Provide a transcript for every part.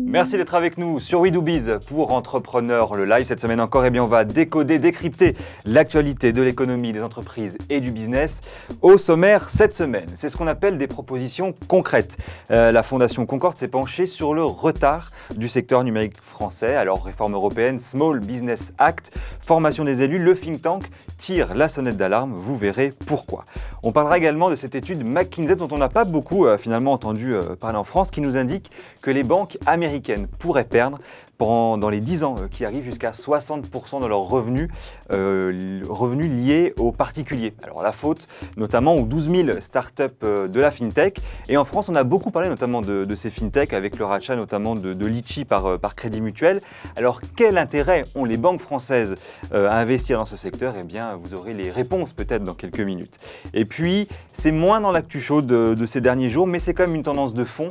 Merci d'être avec nous sur We Do Biz pour Entrepreneur le Live. Cette semaine encore, on va décoder, décrypter l'actualité de l'économie, des entreprises et du business. Au sommaire cette semaine, c'est ce qu'on appelle des propositions concrètes. La Fondation Concorde s'est penchée sur le retard du secteur numérique français. Alors, réforme européenne, Small Business Act, formation des élus, le think tank tire la sonnette d'alarme. Vous verrez pourquoi. On parlera également de cette étude McKinsey dont on n'a pas beaucoup finalement entendu parler en France, qui nous indique que les banques américaines pourraient perdre dans les 10 ans qui arrivent jusqu'à 60% de leurs revenus liés aux particuliers. Alors la faute notamment aux 12 000 startups de la FinTech. Et en France, on a beaucoup parlé notamment de ces FinTech avec le rachat notamment de Litchi par Crédit Mutuel. Alors quel intérêt ont les banques françaises à investir dans ce secteur ? Eh bien, vous aurez les réponses peut-être dans quelques minutes. Et puis, c'est moins dans l'actu chaude de ces derniers jours, mais c'est quand même une tendance de fond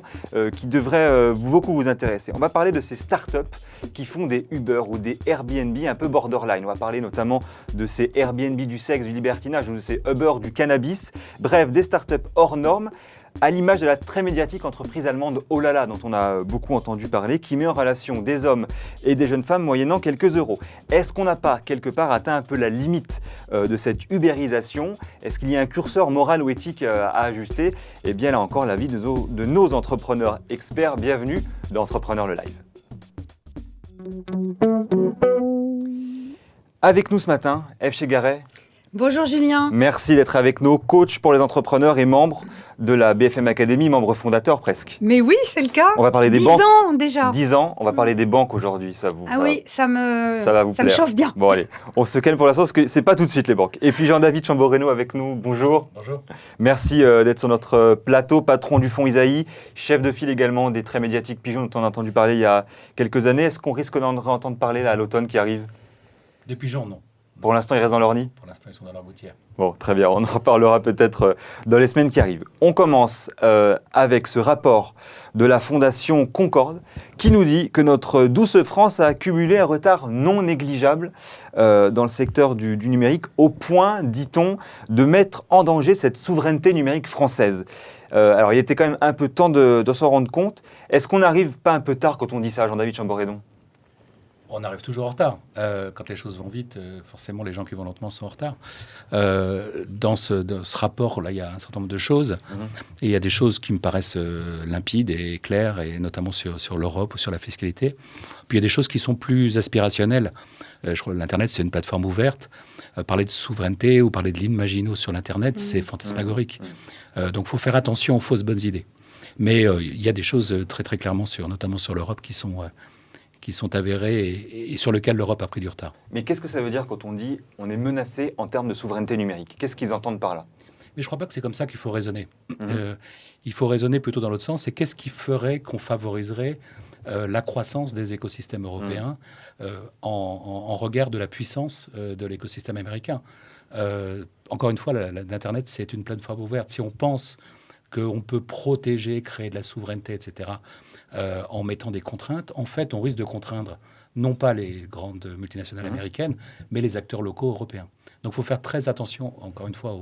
qui devrait beaucoup vous intéresser. On va parler de ces startups qui font des Uber ou des Airbnb un peu borderline. On va parler notamment de ces Airbnb du sexe, du libertinage ou de ces Uber du cannabis. Bref, des startups hors normes, à l'image de la très médiatique entreprise allemande Olala, dont on a beaucoup entendu parler, qui met en relation des hommes et des jeunes femmes moyennant quelques euros. Est-ce qu'on n'a pas, quelque part, atteint un peu la limite de cette ubérisation ? Est-ce qu'il y a un curseur moral ou éthique à ajuster ? Eh bien, là encore, l'avis de nos entrepreneurs experts. Bienvenue dans Entrepreneur le Live. Avec nous ce matin, Ève Chegaray. Bonjour Julien. Merci d'être avec nous, coach pour les entrepreneurs et membre de la BFM Academy, membre fondateur presque. Mais oui, c'est le cas. On va parler des 10 banques. 10 ans déjà. 10 ans, on va parler des banques aujourd'hui, ça vous. Ah oui, ça va vous plaire. me chauffe bien. Bon allez, on se calme pour l'instant parce que c'est pas tout de suite les banques. Et puis Jean-David Chamboreno avec nous, bonjour. Bonjour. Merci d'être sur notre plateau, patron du fonds Isaïe, chef de file également des très médiatiques Pigeon dont on a entendu parler il y a quelques années. Est-ce qu'on risque d'en entendre parler là, à l'automne qui arrive ? Des pigeons, non. Pour l'instant, ils restent dans leur nid ? Pour l'instant, ils sont dans leur gouttière. Bon, très bien, on en reparlera peut-être dans les semaines qui arrivent. On commence avec ce rapport de la Fondation Concorde qui nous dit que notre douce France a accumulé un retard non négligeable dans le secteur du numérique au point, dit-on, de mettre en danger cette souveraineté numérique française. Alors, il était quand même un peu temps de s'en rendre compte. Est-ce qu'on n'arrive pas un peu tard quand on dit ça, Jean-David Chamboreno ? On arrive toujours en retard. Quand les choses vont vite, forcément, les gens qui vont lentement sont en retard. Dans ce rapport-là, il y a un certain nombre de choses. Et il y a des choses qui me paraissent limpides et claires, et notamment sur l'Europe ou sur la fiscalité. Puis il y a des choses qui sont plus aspirationnelles. Je crois que l'Internet, c'est une plateforme ouverte. Parler de souveraineté ou parler de ligne Maginot sur l'Internet, c'est fantasmagorique. Donc il faut faire attention aux fausses bonnes idées. Mais il y a des choses très très clairement, notamment sur l'Europe, qui sont avérées et sur lesquelles l'Europe a pris du retard. Mais qu'est-ce que ça veut dire quand on dit on est menacé en termes de souveraineté numérique ? Qu'est-ce qu'ils entendent par là ? Mais je ne crois pas que c'est comme ça qu'il faut raisonner. Il faut raisonner plutôt dans l'autre sens. C'est qu'est-ce qui ferait qu'on favoriserait la croissance des écosystèmes européens en regard de la puissance de l'écosystème américain. Encore une fois, l'Internet, c'est une plateforme ouverte. Si on pense qu'on peut protéger, créer de la souveraineté, etc., en mettant des contraintes, en fait, on risque de contraindre non pas les grandes multinationales américaines, mais les acteurs locaux européens. Donc, il faut faire très attention, encore une fois,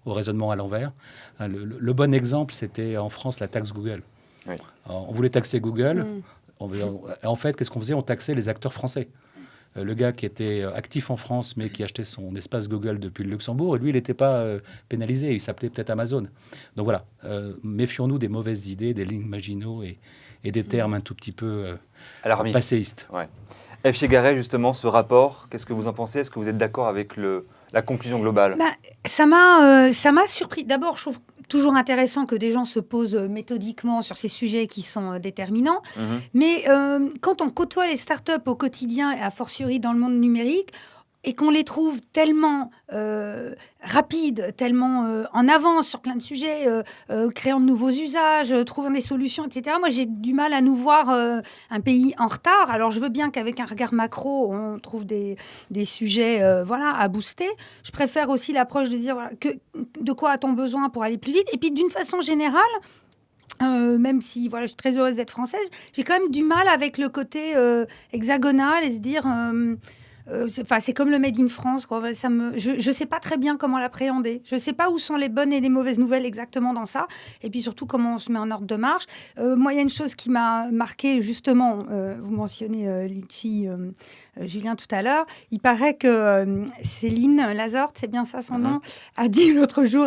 au raisonnement à l'envers. Le bon exemple, c'était en France la taxe Google. Oui. On voulait taxer Google. En fait, qu'est-ce qu'on faisait ? On taxait les acteurs français. Le gars qui était actif en France, mais qui achetait son espace Google depuis le Luxembourg, et lui, il n'était pas pénalisé. Il s'appelait peut-être Amazon. Donc voilà, méfions-nous des mauvaises idées, des lignes Maginot et des termes un tout petit peu passéistes. Ouais. Ève Chegaray, justement, ce rapport, qu'est-ce que vous en pensez ? Est-ce que vous êtes d'accord avec la conclusion globale ? Ça m'a surpris. D'abord, je trouve toujours intéressant que des gens se posent méthodiquement sur ces sujets qui sont déterminants. Mais quand on côtoie les startups au quotidien, et a fortiori dans le monde numérique, et qu'on les trouve tellement rapides, tellement en avance sur plein de sujets, créant de nouveaux usages, trouvant des solutions, etc. Moi, j'ai du mal à nous voir un pays en retard. Alors, je veux bien qu'avec un regard macro, on trouve des sujets à booster. Je préfère aussi l'approche de dire de quoi a-t-on besoin pour aller plus vite. Et puis, d'une façon générale, même si je suis très heureuse d'être française, j'ai quand même du mal avec le côté hexagonal et se dire... c'est comme le Made in France, quoi. Je ne sais pas très bien comment l'appréhender. Je ne sais pas où sont les bonnes et les mauvaises nouvelles exactement dans ça. Et puis surtout, comment on se met en ordre de marche. Moi, il y a une chose qui m'a marqué, justement, vous mentionnez Litchi, Julien, tout à l'heure. Il paraît que Céline Lazorte, c'est bien ça son nom, a dit l'autre jour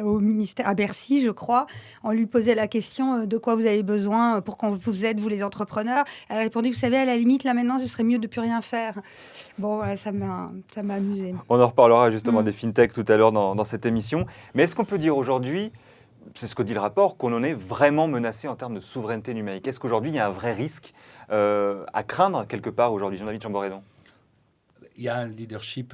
au ministère, à Bercy, je crois, on lui posait la question de quoi vous avez besoin pour qu'on vous aide, vous les entrepreneurs. Elle a répondu, vous savez, à la limite, là maintenant, ce serait mieux de ne plus rien faire. Bon, voilà, ça m'a amusé. On en reparlera justement des fintechs tout à l'heure dans cette émission. Mais est-ce qu'on peut dire aujourd'hui, c'est ce que dit le rapport, qu'on en est vraiment menacé en termes de souveraineté numérique? Est-ce qu'aujourd'hui, il y a un vrai risque à craindre quelque part aujourd'hui, Jean-David Chamboredon? Il y a un leadership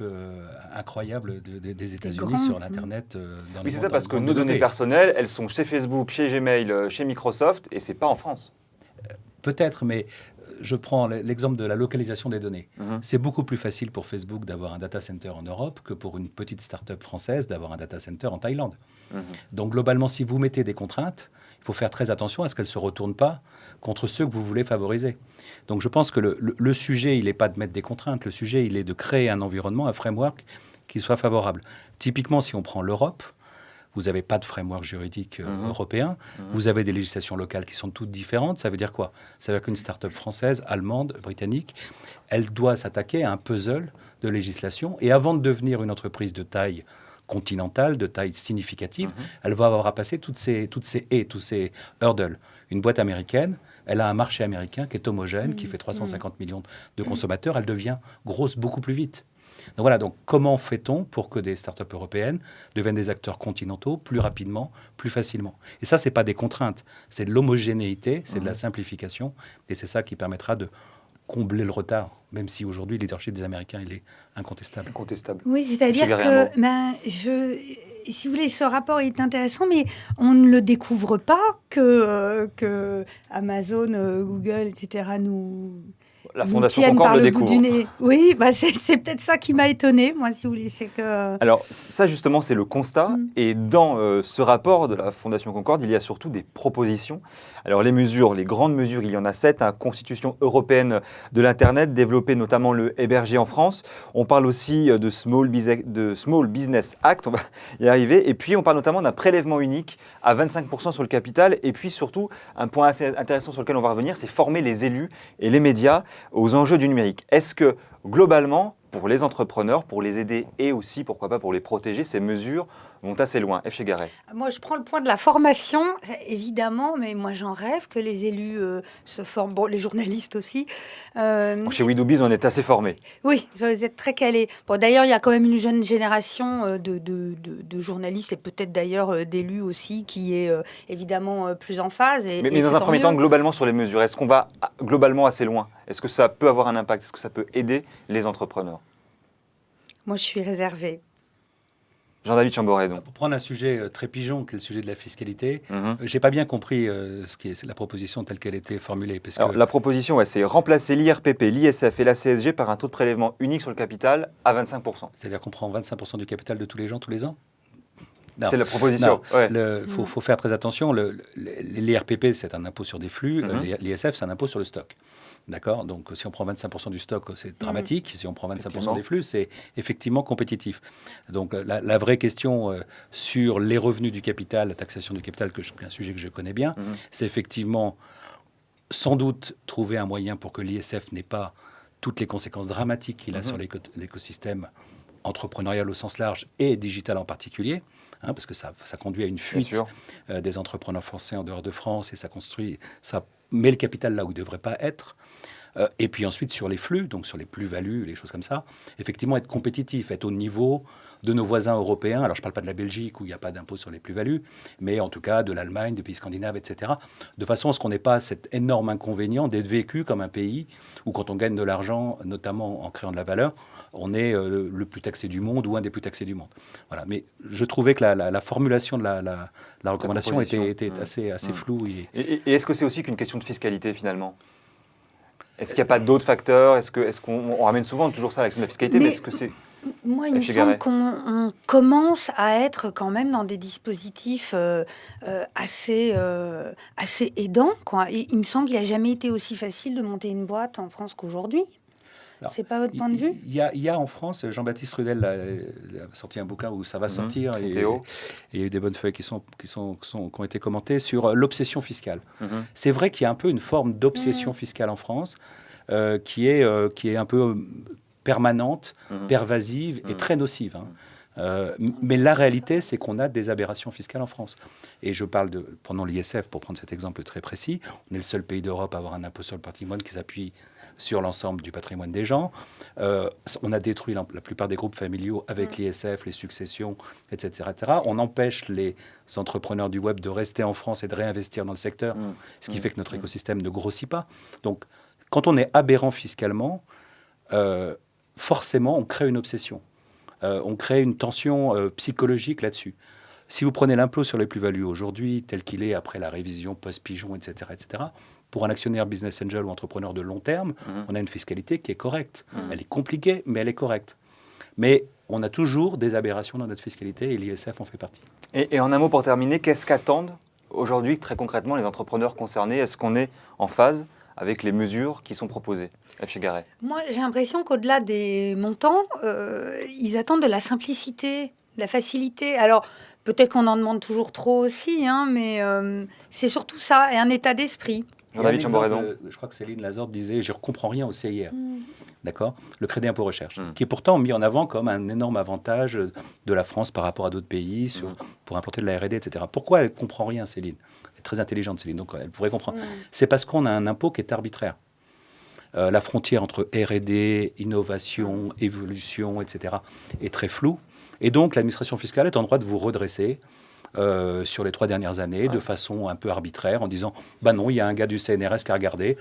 incroyable des États-Unis sur l'Internet. Oui, c'est ça, parce que nos données personnelles, elles sont chez Facebook, chez Gmail, chez Microsoft, et c'est pas en France. Peut-être, mais je prends l'exemple de la localisation des données. C'est beaucoup plus facile pour Facebook d'avoir un data center en Europe que pour une petite start-up française d'avoir un data center en Thaïlande. Donc globalement, si vous mettez des contraintes, il faut faire très attention à ce qu'elles ne se retournent pas contre ceux que vous voulez favoriser. Donc je pense que le sujet, il n'est pas de mettre des contraintes. Le sujet, il est de créer un environnement, un framework qui soit favorable. Typiquement, si on prend l'Europe, vous n'avez pas de framework juridique européen. Vous avez des législations locales qui sont toutes différentes. Ça veut dire quoi? Ça veut dire qu'une start-up française, allemande, britannique, elle doit s'attaquer à un puzzle de législation. Et avant de devenir une entreprise de taille continentale, de taille significative, elle va avoir à passer toutes ces haies, tous ces hurdles. Une boîte américaine, elle a un marché américain qui est homogène, qui fait 350 millions de consommateurs. Elle devient grosse beaucoup plus vite. Donc voilà, donc comment fait-on pour que des startups européennes deviennent des acteurs continentaux plus rapidement, plus facilement? Et ça, ce n'est pas des contraintes, c'est de l'homogénéité, c'est de la simplification, et c'est ça qui permettra de combler le retard, même si aujourd'hui, le leadership des Américains, il est incontestable. Incontestable. Oui, c'est-à-dire que, si vous voulez, ce rapport est intéressant, mais on ne le découvre pas que Amazon, Google, etc., la Fondation Concorde le découvre. Oui, c'est peut-être ça qui m'a étonnée, moi, si vous voulez. C'est que... Alors, ça, justement, c'est le constat. Et dans ce rapport de la Fondation Concorde, il y a surtout des propositions. Alors, les mesures, les grandes mesures, il y en a 7. Constitution européenne de l'Internet, développer notamment le hébergé en France. On parle aussi de Small Business Act, on va y arriver. Et puis, on parle notamment d'un prélèvement unique à 25% sur le capital. Et puis, surtout, un point assez intéressant sur lequel on va revenir, c'est former les élus et les médias aux enjeux du numérique. Est-ce que, globalement, pour les entrepreneurs, pour les aider et aussi, pourquoi pas, pour les protéger, ces mesures vont assez loin? F. Chegaray. Moi, je prends le point de la formation, évidemment, mais moi, j'en rêve que les élus se forment. Bon, les journalistes aussi. Chez WeDoBiz, on est assez formés. Oui, vous êtes très calés. Bon, d'ailleurs, il y a quand même une jeune génération de journalistes et peut-être d'ailleurs d'élus aussi qui est évidemment plus en phase. Mais dans un premier temps, globalement, sur les mesures, est-ce qu'on va globalement assez loin? Est-ce que ça peut avoir un impact? Est-ce que ça peut aider les entrepreneurs? Moi, je suis réservée. Jean-David Chamboredon. Pour prendre un sujet très pigeon, qui est le sujet de la fiscalité, je n'ai pas bien compris ce qui est la proposition telle qu'elle était formulée. Alors, la proposition, c'est remplacer l'IRPP, l'ISF et la CSG par un taux de prélèvement unique sur le capital à 25%. C'est-à-dire qu'on prend 25% du capital de tous les gens, tous les ans? C'est la proposition. Il faut faire très attention. L'IRPP, c'est un impôt sur des flux. L'ISF, c'est un impôt sur le stock. D'accord? Donc, si on prend 25% du stock, c'est dramatique. Si on prend 25% des flux, c'est effectivement compétitif. Donc, la vraie question sur les revenus du capital, la taxation du capital, un sujet que je connais bien, c'est effectivement, sans doute, trouver un moyen pour que l'ISF n'ait pas toutes les conséquences dramatiques qu'il a sur l'écosystème entrepreneurial au sens large et digital en particulier, parce que ça conduit à une fuite des entrepreneurs français en dehors de France et ça met le capital là où il ne devrait pas être. Et puis ensuite sur les flux, donc sur les plus-values, les choses comme ça, effectivement être compétitif, être au niveau de nos voisins européens. Alors je ne parle pas de la Belgique où il n'y a pas d'impôt sur les plus-values, mais en tout cas de l'Allemagne, des pays scandinaves, etc. De façon à ce qu'on n'ait pas cet énorme inconvénient d'être vécu comme un pays où quand on gagne de l'argent, notamment en créant de la valeur, on est le plus taxé du monde ou un des plus taxés du monde. Voilà. Mais je trouvais que la formulation de la recommandation était assez floue. Et est-ce que c'est aussi qu'une question de fiscalité finalement ? Est-ce qu'il n'y a pas d'autres facteurs ? Est-ce qu'on ramène souvent toujours ça à l'action de la fiscalité, mais est-ce que c'est... Moi, il me semble qu'on commence à être quand même dans des dispositifs assez aidants, quoi. Et il me semble qu'il n'a jamais été aussi facile de monter une boîte en France qu'aujourd'hui. C'est pas votre point de vue? Il y a en France, Jean-Baptiste Rudel a sorti un bouquin où ça va sortir, et il y a eu des bonnes feuilles qui ont été commentées sur l'obsession fiscale. C'est vrai qu'il y a un peu une forme d'obsession fiscale en France qui est un peu permanente, pervasive et très nocive. Mais la réalité, c'est qu'on a des aberrations fiscales en France. Et je parle prenons l'ISF pour prendre cet exemple très précis. On est le seul pays d'Europe à avoir un impôt sur le patrimoine qui s'appuie sur l'ensemble du patrimoine des gens. On a détruit la plupart des groupes familiaux avec l'ISF, les successions, etc., etc. On empêche les entrepreneurs du web de rester en France et de réinvestir dans le secteur, ce qui fait que notre écosystème ne grossit pas. Donc, quand on est aberrant fiscalement, forcément, on crée une obsession. On crée une tension psychologique là-dessus. Si vous prenez l'impôt sur les plus-values aujourd'hui, tel qu'il est après la révision post-Pigeon, etc., pour un actionnaire business angel ou entrepreneur de long terme, on a une fiscalité qui est correcte. Elle est compliquée, mais elle est correcte. Mais on a toujours des aberrations dans notre fiscalité et l'ISF en fait partie. Et en un mot pour terminer, qu'est-ce qu'attendent aujourd'hui très concrètement les entrepreneurs concernés? Est-ce qu'on est en phase avec les mesures qui sont proposées? F. Chegaray. Moi, j'ai l'impression qu'au-delà des montants, ils attendent de la simplicité, de la facilité. Alors, peut-être qu'on en demande toujours trop aussi, mais c'est surtout ça, et un état d'esprit. Jean-David Chamboredon. Je crois que Céline Lazorde disait « Je ne comprends rien au CIR ». D'accord, le crédit impôt recherche, qui est pourtant mis en avant comme un énorme avantage de la France par rapport à d'autres pays pour importer de la R&D, etc. Pourquoi elle ne comprend rien, Céline? Elle est très intelligente, Céline, donc elle pourrait comprendre. C'est parce qu'on a un impôt qui est arbitraire. La frontière entre R&D, innovation, évolution, etc. est très floue. Et donc, l'administration fiscale est en droit de vous redresser sur les 3 dernières années de façon un peu arbitraire en disant « Bah non, il y a un gars du CNRS qui a regardé.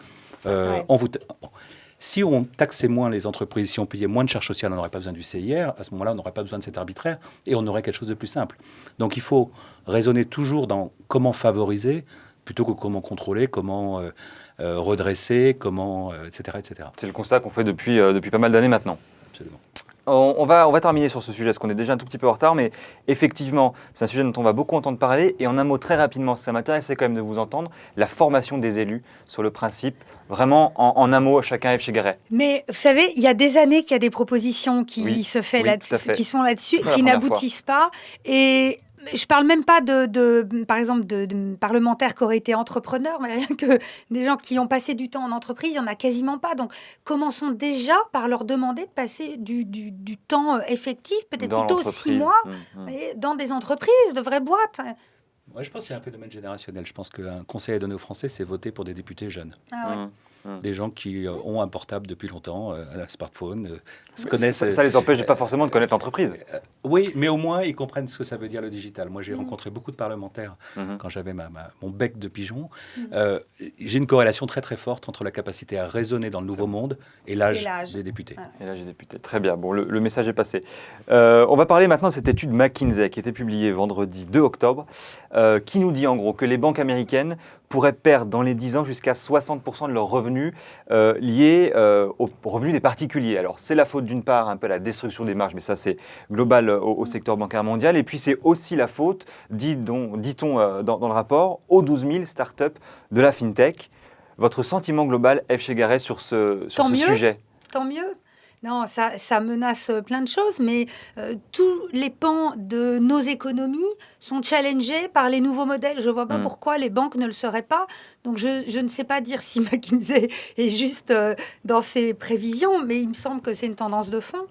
Si on taxait moins les entreprises, si on payait moins de charges sociales, on n'aurait pas besoin du CIR. À ce moment-là, on n'aurait pas besoin de cet arbitraire et on aurait quelque chose de plus simple. Donc, il faut raisonner toujours dans comment favoriser plutôt que comment contrôler, comment redresser, comment, etc., etc. C'est le constat qu'on fait depuis pas mal d'années maintenant. Absolument. On va terminer sur ce sujet, parce qu'on est déjà un tout petit peu en retard, mais effectivement, c'est un sujet dont on va beaucoup entendre parler. Et en un mot, très rapidement, ça m'intéressait quand même de vous entendre, la formation des élus sur le principe, vraiment en un mot, chacun F. Chegaray. Mais vous savez, il y a des années qu'il y a des propositions qui qui sont là-dessus, qui n'aboutissent pas. Et je parle même pas par exemple, de parlementaires qui auraient été entrepreneurs, mais rien que des gens qui ont passé du temps en entreprise, il n'y en a quasiment pas. Donc, commençons déjà par leur demander de passer du temps effectif, peut-être plutôt 6 mois, dans des entreprises, de vraies boîtes. Ouais, je pense qu'il y a un phénomène générationnel. Je pense qu'un conseil à donner aux Français, c'est voter pour des députés jeunes. Des gens qui ont un portable depuis longtemps, un smartphone, se connaissent. Ça les empêche pas forcément de connaître l'entreprise. Oui, mais au moins, ils comprennent ce que ça veut dire le digital. Moi, j'ai rencontré beaucoup de parlementaires quand j'avais mon bec de pigeon. J'ai une corrélation très, très forte entre la capacité à raisonner dans le nouveau monde et l'âge des députés. Et l'âge des députés. Très bien. Bon, le message est passé. On va parler maintenant de cette étude McKinsey qui a été publiée vendredi 2 octobre, qui nous dit en gros que les banques américaines pourraient perdre dans les 10 ans jusqu'à 60% de leurs revenus liés aux revenus des particuliers. Alors, c'est la faute d'une part un peu à la destruction des marges, mais ça, c'est global au secteur bancaire mondial. Et puis, c'est aussi la faute, dit-on dans le rapport, aux 12 000 startups de la FinTech. Votre sentiment global, F. Chegaray, sur ce sujet? Tant mieux. Non, ça menace plein de choses, mais tous les pans de nos économies sont challengés par les nouveaux modèles. Je ne vois pas pourquoi les banques ne le seraient pas. Donc, je ne sais pas dire si McKinsey est juste dans ses prévisions, mais il me semble que c'est une tendance de fond.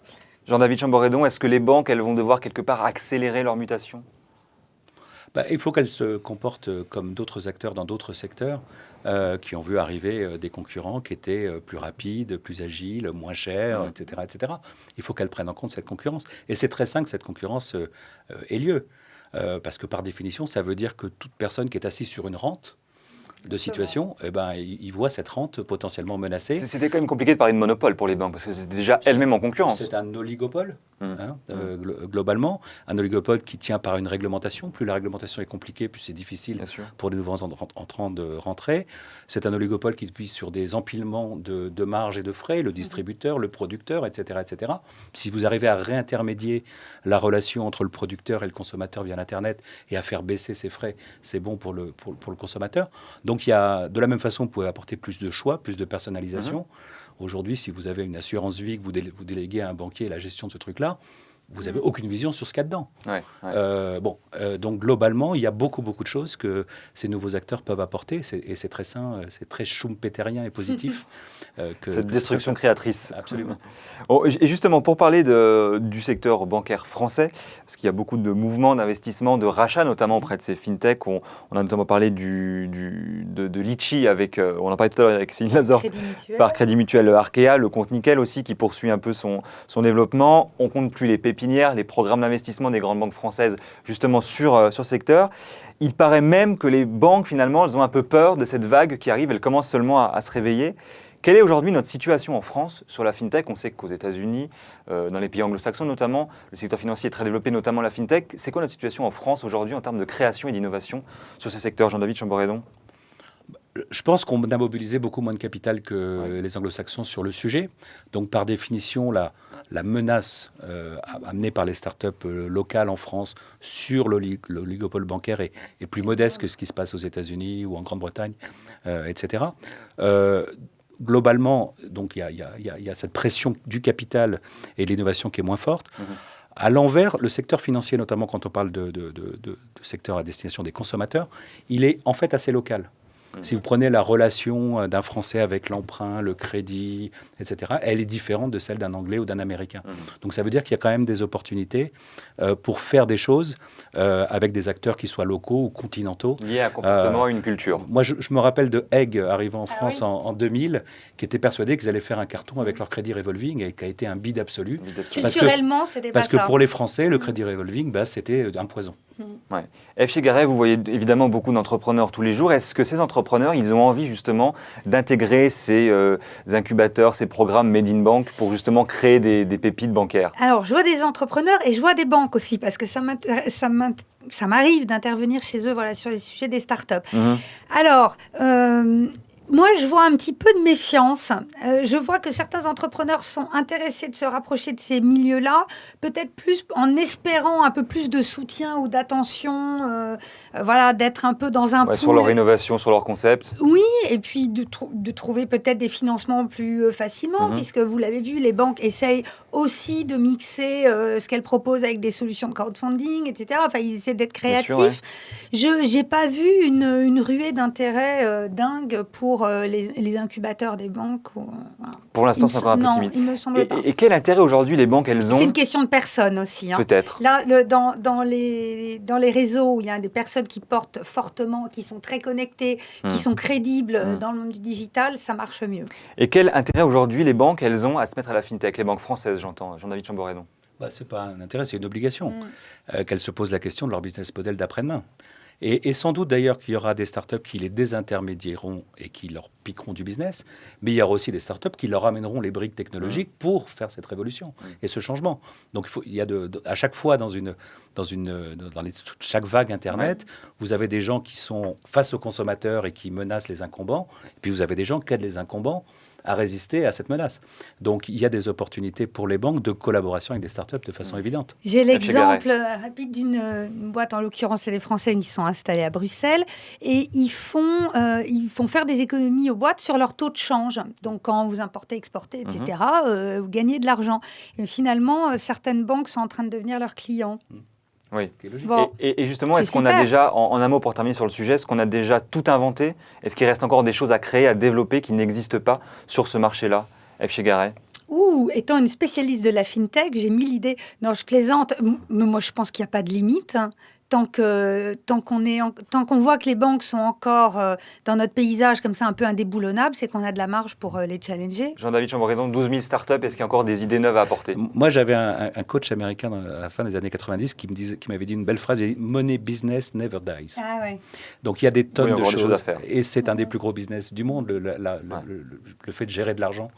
Jean-David Chamboredon, est-ce que les banques, elles vont devoir quelque part accélérer leur mutation ? Il faut qu'elles se comportent comme d'autres acteurs dans d'autres secteurs qui ont vu arriver des concurrents qui étaient plus rapides, plus agiles, moins chers, etc., etc. Il faut qu'elles prennent en compte cette concurrence. Et c'est très sain que cette concurrence ait lieu. Parce que par définition, ça veut dire que toute personne qui est assise sur une rente de situation, il voit cette rente potentiellement menacée. C'était quand même compliqué de parler de monopole pour les banques, parce que c'était déjà elles-mêmes en concurrence. C'est un oligopole, globalement. Un oligopole qui tient par une réglementation. Plus la réglementation est compliquée, plus c'est difficile pour les nouveaux entrants de rentrer. C'est un oligopole qui vise sur des empilements de marges et de frais, le distributeur, le producteur, etc., etc. Si vous arrivez à réintermédier la relation entre le producteur et le consommateur via l'Internet et à faire baisser ses frais, c'est bon pour le consommateur. Donc, de la même façon, vous pouvez apporter plus de choix, plus de personnalisation. Aujourd'hui, si vous avez une assurance vie, que vous déléguez à un banquier la gestion de ce truc-là, vous n'avez aucune vision sur ce qu'il y a dedans. Donc globalement, il y a beaucoup de choses que ces nouveaux acteurs peuvent apporter, et c'est très sain, c'est très schumpeterien et positif. Cette destruction créatrice. Absolument. Et justement, pour parler du secteur bancaire français, parce qu'il y a beaucoup de mouvements d'investissement, de rachat, notamment auprès de ces fintechs, on a notamment parlé de Litchi, on en parlait tout à l'heure avec Céline Lazorte, par Crédit Mutuel Arkea, le compte Nickel aussi, qui poursuit un peu son développement. On ne compte plus les pépinières, les programmes d'investissement des grandes banques françaises, justement sur ce secteur. Il paraît même que les banques, finalement, elles ont un peu peur de cette vague qui arrive, elles commencent seulement à se réveiller. Quelle est aujourd'hui notre situation en France sur la fintech? On sait qu'aux États-Unis, dans les pays anglo-saxons notamment, le secteur financier est très développé, notamment la fintech. C'est quoi notre situation en France aujourd'hui en termes de création et d'innovation sur ce secteur, Jean-David Chamboredon? Je pense qu'on a mobilisé beaucoup moins de capital que les anglo-saxons sur le sujet. Donc par définition, la menace amenée par les startups locales en France sur l'oligopole bancaire est plus modeste que ce qui se passe aux États-Unis ou en Grande-Bretagne, etc. Globalement, donc il y a cette pression du capital et de l'innovation qui est moins forte. À l'envers, le secteur financier, notamment quand on parle de secteur à destination des consommateurs, il est en fait assez local. Si vous prenez la relation d'un Français avec l'emprunt, le crédit, etc., elle est différente de celle d'un Anglais ou d'un Américain. Donc ça veut dire qu'il y a quand même des opportunités pour faire des choses avec des acteurs qui soient locaux ou continentaux. Liés à un comportement, une culture. Moi, je me rappelle de Egg arrivant en France en 2000, qui étaient persuadés qu'ils allaient faire un carton avec leur crédit revolving et qui a été un bide absolu. Culturellement, c'était pas ça. Parce que pour les Français, le crédit revolving, c'était un poison. F. Chegaray, vous voyez évidemment beaucoup d'entrepreneurs tous les jours. Est-ce que ces entrepreneurs, ils ont envie justement d'intégrer ces incubateurs, ces programmes Made in Bank pour justement créer des pépites bancaires? Alors, je vois des entrepreneurs et je vois des banques aussi, parce que ça m'arrive d'intervenir chez eux sur les sujets des startups. Alors, moi, je vois un petit peu de méfiance. Je vois que certains entrepreneurs sont intéressés de se rapprocher de ces milieux-là, peut-être plus en espérant un peu plus de soutien ou d'attention, d'être un peu dans un pool. Sur leur innovation, sur leur concept. Oui, et puis de trouver peut-être des financements plus facilement, puisque vous l'avez vu, les banques essayent aussi de mixer ce qu'elles proposent avec des solutions de crowdfunding, etc. Enfin, ils essaient d'être créatifs. Je n'ai pas vu une ruée d'intérêt dingue pour les incubateurs des banques. Pour l'instant, c'est encore un peu timide. Il me semble pas. Et quel intérêt aujourd'hui les banques, elles ont? C'est une question de personnes aussi. Peut-être. Là, dans les réseaux où il y a des personnes qui portent fortement, qui sont très connectées, qui sont crédibles dans le monde du digital, ça marche mieux. Et quel intérêt aujourd'hui les banques, elles ont à se mettre à la fintech? Les banques françaises, j'entends. Jean-David Chamboredon. Ce n'est pas un intérêt, c'est une obligation. Qu'elles se posent la question de leur business model d'après-demain. Et sans doute d'ailleurs qu'il y aura des startups qui les désintermédieront et qui leur piqueront du business, mais il y aura aussi des startups qui leur amèneront les briques technologiques pour faire cette révolution et ce changement. Donc il y a à chaque fois dans chaque vague Internet, vous avez des gens qui sont face aux consommateurs et qui menacent les incumbants, et puis vous avez des gens qui aident les incumbants à résister à cette menace. Donc, il y a des opportunités pour les banques de collaboration avec des startups de façon évidente. J'ai l'exemple rapide d'une boîte, en l'occurrence, c'est des Français qui sont installés à Bruxelles et ils font faire des économies aux boîtes sur leur taux de change. Donc, quand vous importez, exportez, etc., vous gagnez de l'argent. Et finalement, certaines banques sont en train de devenir leurs clients. Oui. Et justement, est-ce qu'on a déjà, en un mot pour terminer sur le sujet, est-ce qu'on a déjà tout inventé? Est-ce qu'il reste encore des choses à créer, à développer qui n'existent pas sur ce marché-là, F. Chegaray? Étant une spécialiste de la fintech, j'ai mis l'idée. Non, je plaisante. Mais moi, je pense qu'il n'y a pas de limite. Tant qu'on voit que les banques sont encore dans notre paysage comme ça un peu indéboulonnables, c'est qu'on a de la marge pour les challenger. Jean-David Chamboredon, 12 000 startups, est-ce qu'il y a encore des idées neuves à apporter? Moi, j'avais un coach américain à la fin des années 90 qui m'avait dit une belle phrase, « Money business never dies ». Donc, il y a des tonnes de choses à faire. Et c'est un des plus gros business du monde, le fait de gérer de l'argent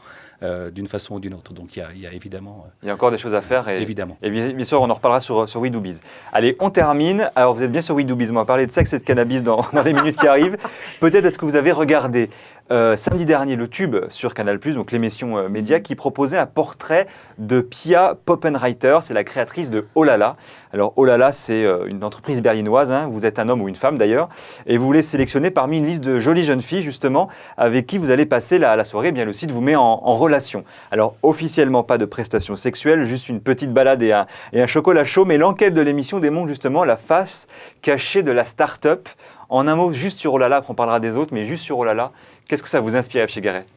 d'une façon ou d'une autre. Donc, il y a évidemment... Il y a encore des choses à faire. Évidemment. Et bien sûr, on en reparlera sur We Do Biz. Allez, on termine. Alors, vous êtes bien sur We Do Biz. On va parler de sexe et de cannabis dans les minutes qui arrivent. Peut-être est-ce que vous avez regardé samedi dernier, le Tube sur Canal+, donc l'émission média, qui proposait un portrait de Pia Poppenreiter, c'est la créatrice de Oh là là. Alors Oh là là, c'est une entreprise berlinoise, hein, vous êtes un homme ou une femme d'ailleurs, et vous voulez sélectionner parmi une liste de jolies jeunes filles justement, avec qui vous allez passer la soirée, bien le site vous met en relation. Alors officiellement pas de prestations sexuelles, juste une petite balade et un chocolat chaud, mais l'enquête de l'émission démontre justement la face cachée de la start-up. En un mot, juste sur Oh là là, après on parlera des autres, mais juste sur Oh là là, qu'est-ce que ça vous inspire, F. Garret?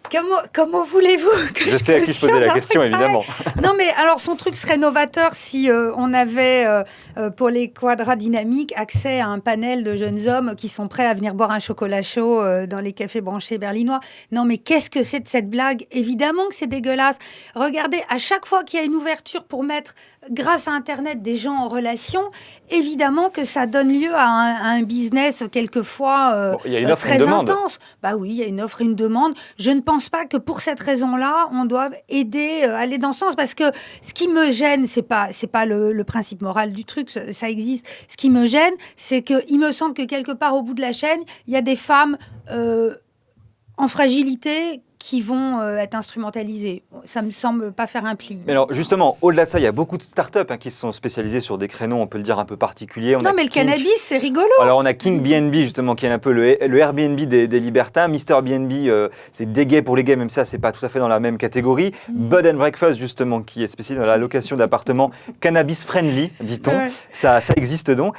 Comment voulez-vous que Je sais à qui je posais la question, évidemment. Non, mais alors son truc serait novateur si on avait, pour les quadras dynamiques, accès à un panel de jeunes hommes qui sont prêts à venir boire un chocolat chaud dans les cafés branchés berlinois. Non, mais qu'est-ce que c'est de cette blague? Évidemment que c'est dégueulasse. Regardez, à chaque fois qu'il y a une ouverture pour mettre, grâce à Internet, des gens en relation, évidemment que ça donne lieu à un business quelquefois il y a une offre et très une demande. intense. Bah oui, il y a une offre et une demande. Je ne pense pas que pour cette raison-là, on doit aider, aller dans ce sens, parce que ce qui me gêne, c'est pas le principe moral du truc, ça existe. Ce qui me gêne, c'est que il me semble que quelque part au bout de la chaîne, il y a des femmes en fragilité qui vont être instrumentalisées. Ça me semble pas faire un pli. Mais alors justement, au-delà de ça, il y a beaucoup de startups qui se sont spécialisées sur des créneaux, on peut le dire, un peu particuliers. Non, mais le cannabis, c'est rigolo. Alors on a King BNB justement, qui est un peu le Airbnb des libertins. Mr BNB, c'est des gays pour les gays, même ça, c'est pas tout à fait dans la même catégorie. Bed and Breakfast justement, qui est spécialisé dans la location d'appartements cannabis friendly, dit-on. Ouais. Ça existe donc.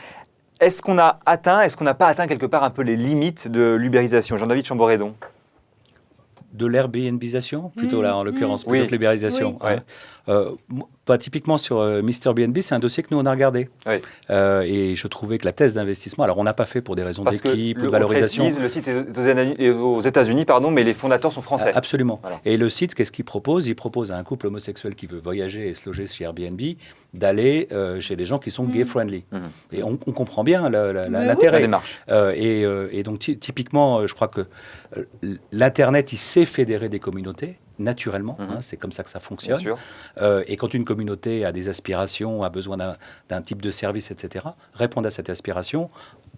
Est-ce qu'on n'a pas atteint quelque part un peu les limites de l'ubérisation? Jean-David Chamboredon. De l'Airbnbisation, plutôt là, en l'occurrence, plutôt que l'ubérisation. Oui. Pas typiquement sur Mr BNB, c'est un dossier que nous, on a regardé. Oui. Et je trouvais que la thèse d'investissement, alors on n'a pas fait pour des raisons d'équipe, de valorisation. Précise, le site est aux États-Unis, mais les fondateurs sont français. Absolument. Voilà. Et le site, qu'est-ce qu'il propose? Il propose à un couple homosexuel qui veut voyager et se loger chez Airbnb d'aller chez des gens qui sont gay-friendly. Et on comprend bien l'intérêt. La démarche. Et donc, typiquement, je crois que l'Internet, il sait fédérer des communautés. Naturellement, c'est comme ça que ça fonctionne. Bien sûr. Et quand une communauté a des aspirations, a besoin d'un type de service, etc., répondre à cette aspiration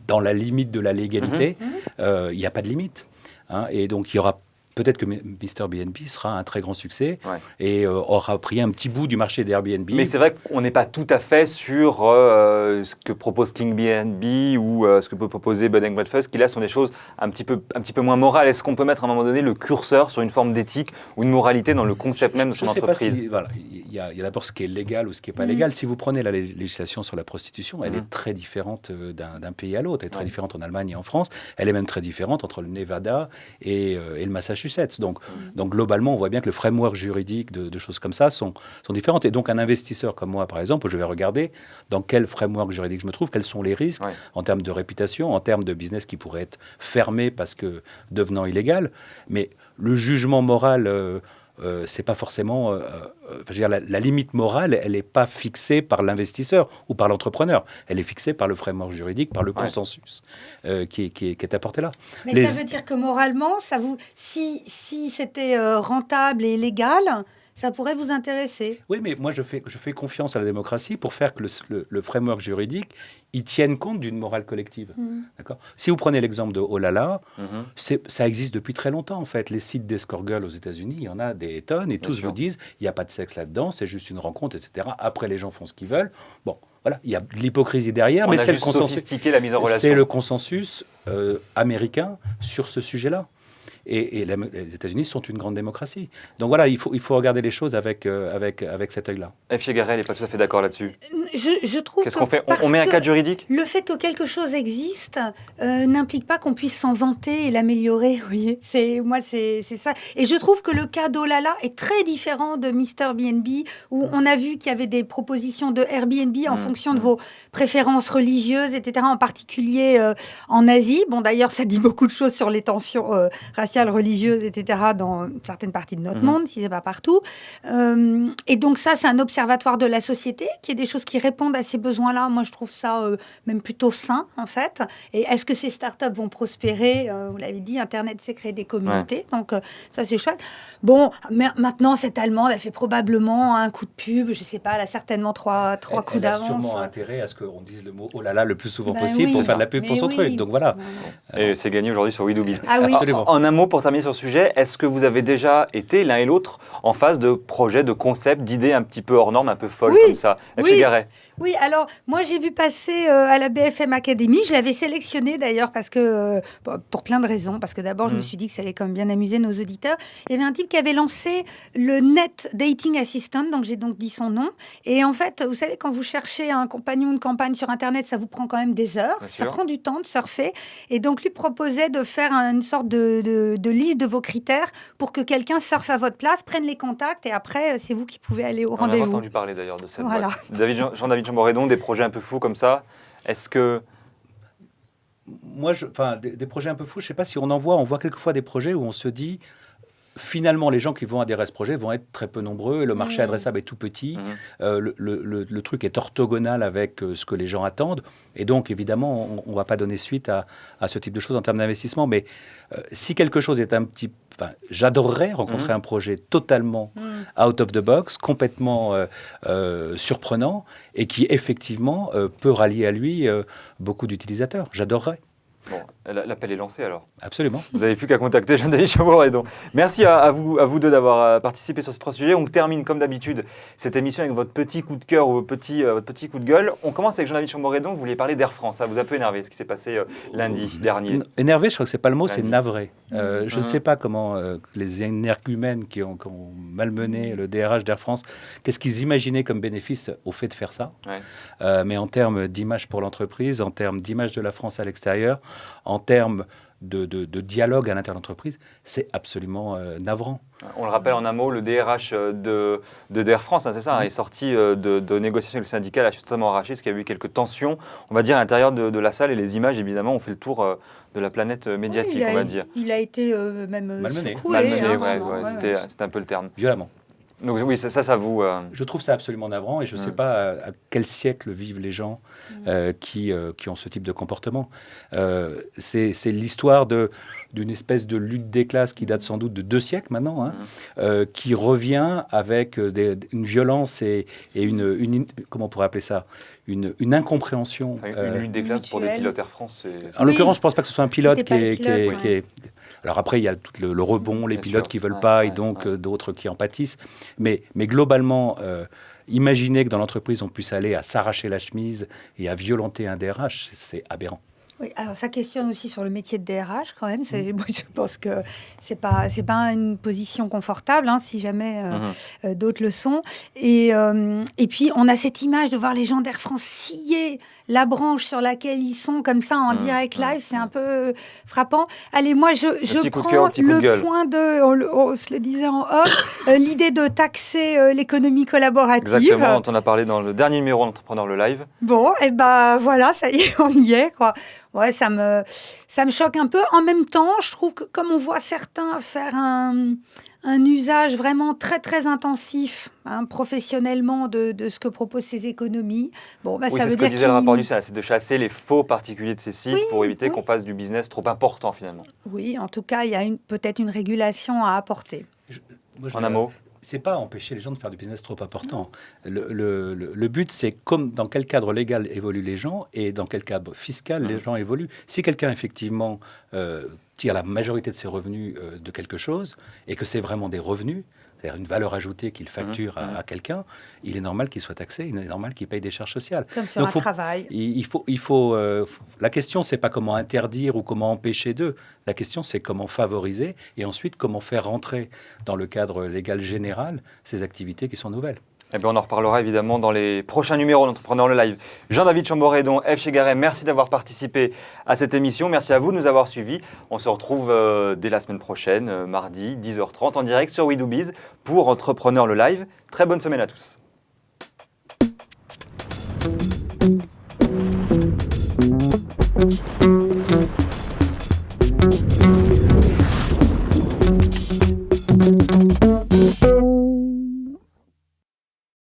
dans la limite de la légalité, il n'y a pas de limite. Et donc, il y aura peut-être que Mr BNB sera un très grand succès et aura pris un petit bout du marché des Airbnb. Mais c'est vrai qu'on n'est pas tout à fait sur ce que propose King BNB ou ce que peut proposer Bed and Breakfast, qui là sont des choses un petit peu moins morales. Est-ce qu'on peut mettre à un moment donné le curseur sur une forme d'éthique ou de moralité dans le concept même de son entreprise? Voilà, il y a d'abord ce qui est légal ou ce qui n'est pas légal. Si vous prenez la législation sur la prostitution, elle est très différente d'un pays à l'autre. Elle est très différente en Allemagne et en France. Elle est même très différente entre le Nevada et le Massachusetts. Donc globalement, on voit bien que le framework juridique de choses comme ça sont différentes. Et donc un investisseur comme moi, par exemple, je vais regarder dans quel framework juridique je me trouve, quels sont les risques en termes de réputation, en termes de business qui pourrait être fermé parce que devenant illégal. Mais le jugement moral... c'est pas forcément... je veux dire, la limite morale, elle n'est pas fixée par l'investisseur ou par l'entrepreneur. Elle est fixée par le framework juridique, par le consensus qui est apporté là. Mais ça veut dire que moralement, si c'était rentable et légal... ça pourrait vous intéresser. Oui, mais moi, je fais confiance à la démocratie pour faire que le framework juridique, il tienne compte d'une morale collective. D'accord ? Si vous prenez l'exemple de Oh là là, ça existe depuis très longtemps, en fait. Les sites d'escort girl aux États-Unis, il y en a des tonnes, et tous vous disent, il n'y a pas de sexe là-dedans, c'est juste une rencontre, etc. Après, les gens font ce qu'ils veulent. Bon, voilà, il y a de l'hypocrisie derrière, mais c'est le consensus. La mise en relation. C'est le consensus américain sur ce sujet-là. Et les États-Unis sont une grande démocratie. Donc voilà, il faut regarder les choses avec cet œil-là. F. Garret n'est pas tout à fait d'accord là-dessus. Je trouve Qu'est-ce qu'on fait? On met un cadre juridique? Le fait que quelque chose existe n'implique pas qu'on puisse s'en vanter et l'améliorer. Vous voyez, c'est ça. Et je trouve que le cas d'Oh là là est très différent de Mr BNB, où on a vu qu'il y avait des propositions de Airbnb en fonction de vos préférences religieuses, etc., en particulier en Asie. Bon, d'ailleurs, ça dit beaucoup de choses sur les tensions raciales, religieuses, etc., dans certaines parties de notre monde, si ce n'est pas partout. Et donc ça, c'est un observatoire de la société, qui est des choses qui répondent à ces besoins-là. Moi, je trouve ça même plutôt sain, en fait. Et est-ce que ces startups vont prospérer? Vous l'avez dit, Internet sait créer des communautés, donc ça, c'est chouette. Bon, mais maintenant, cette Allemande, elle fait probablement un coup de pub, je ne sais pas, elle a certainement trois coups d'avance. Elle a sûrement intérêt à ce qu'on dise le mot « oh là là » le plus souvent possible pour faire de la pub pour son truc. Donc voilà. Et c'est gagné aujourd'hui sur WeDoBiz. Ah oui. En un mot, mot pour terminer sur ce sujet. Est-ce que vous avez déjà été l'un et l'autre en phase de projets, de concepts, d'idées un petit peu hors normes, un peu folles comme ça? Oui. Oui, alors moi j'ai vu passer à la BFM Academy, je l'avais sélectionné d'ailleurs parce que pour plein de raisons, parce que d'abord je me suis dit que ça allait quand même bien amuser nos auditeurs. Il y avait un type qui avait lancé le Net Dating Assistant, donc j'ai donc dit son nom. Et en fait, vous savez, quand vous cherchez un compagnon de campagne sur Internet, ça vous prend quand même des heures, ça prend du temps de surfer. Et donc lui proposait de faire une sorte de liste de vos critères pour que quelqu'un surfe à votre place, prenne les contacts et après c'est vous qui pouvez aller au rendez-vous. On a entendu parler d'ailleurs de cette boîte. Jean-David Chamboredon, des projets un peu fous comme ça, est-ce que... Moi, des projets un peu fous, je ne sais pas si on voit quelquefois des projets où on se dit, finalement, les gens qui vont adhérer à ce projet vont être très peu nombreux et le marché adressable est tout petit. Le truc est orthogonal avec ce que les gens attendent. Et donc, évidemment, on ne va pas donner suite à ce type de choses en termes d'investissement. Mais si quelque chose est un petit... j'adorerais rencontrer un projet totalement out of the box, complètement surprenant et qui, effectivement, peut rallier à lui beaucoup d'utilisateurs. J'adorerais. Bon, l'appel est lancé alors. Absolument. Vous n'avez plus qu'à contacter Jean-David Chamboredon. Merci à vous deux d'avoir participé sur ces trois sujets. On termine comme d'habitude cette émission avec votre petit coup de cœur ou votre petit coup de gueule. On commence avec Jean-David Chamboredon. Vous vouliez parler d'Air France. Ça vous a un peu énervé ce qui s'est passé lundi dernier. Énervé, je crois que ce n'est pas le mot, c'est lundi. Navré. Je ne sais pas comment les énergumènes qui ont malmené le DRH d'Air France, qu'est-ce qu'ils imaginaient comme bénéfice au fait de faire ça. Mais en termes d'image pour l'entreprise, en termes d'image de la France à l'extérieur, en termes de dialogue à l'intérieur de l'entreprise, c'est absolument navrant. On le rappelle en un mot, le DRH d'Air France, c'est ça, est sorti de négociations avec le syndicat, a totalement arraché, parce qu'il y a eu quelques tensions, on va dire, à l'intérieur de la salle, et les images, évidemment, ont fait le tour de la planète médiatique, on va dire. Il a été même malmené. secoué. C'était un peu le terme. Violemment. Donc oui, ça vous... Je trouve ça absolument navrant et je ne sais pas à quel siècle vivent les gens qui ont ce type de comportement. C'est l'histoire d'une espèce de lutte des classes qui date sans doute de 2 siècles maintenant, qui revient avec une violence et une comment on pourrait appeler ça, une incompréhension. Une lutte des classes pour des pilotes Air France. En l'occurrence, je ne pense pas que ce soit un pilote qui est... Alors après, il y a tout le rebond, les pilotes qui ne veulent pas et donc d'autres qui en pâtissent. Mais globalement, imaginez que dans l'entreprise, on puisse aller à s'arracher la chemise et à violenter un DRH, c'est aberrant. Oui, alors ça questionne aussi sur le métier de DRH quand même. Moi, je pense que c'est pas une position confortable, si jamais d'autres le sont. Et puis on a cette image de voir les gens d'Air France scier la branche sur laquelle ils sont comme ça en direct live, c'est un peu frappant. Allez, moi je prends le point de, on se le disait en off, l'idée de taxer l'économie collaborative. Exactement, dont on a parlé dans le dernier numéro d'Entrepreneur le Live. Bon, et voilà, ça y est, on y est, quoi. Ouais, ça me choque un peu. En même temps, je trouve que comme on voit certains faire un usage vraiment très, très intensif, professionnellement, de ce que proposent ces économies, ça veut dire c'est ce que disait le rapport du Sénat, c'est de chasser les faux particuliers de ces sites pour éviter qu'on fasse du business trop important, finalement. Oui, en tout cas, il y a peut-être une régulation à apporter. En un mot. C'est pas empêcher les gens de faire du business trop important. Le but, c'est dans quel cadre légal évoluent les gens et dans quel cadre fiscal les gens évoluent. Si quelqu'un, effectivement, tire la majorité de ses revenus de quelque chose et que c'est vraiment des revenus, c'est-à-dire une valeur ajoutée qu'il facture à quelqu'un, il est normal qu'il soit taxé, il est normal qu'il paye des charges sociales. Comme sur un travail. La question, c'est pas comment interdire ou comment empêcher d'eux. La question, c'est comment favoriser et ensuite comment faire rentrer dans le cadre légal général ces activités qui sont nouvelles. On en reparlera évidemment dans les prochains numéros d'Entrepreneur le Live. Jean-David Chamboredon, F. Chegaray, merci d'avoir participé à cette émission. Merci à vous de nous avoir suivis. On se retrouve dès la semaine prochaine, mardi, 10h30, en direct sur WeDoBiz pour Entrepreneur le Live. Très bonne semaine à tous.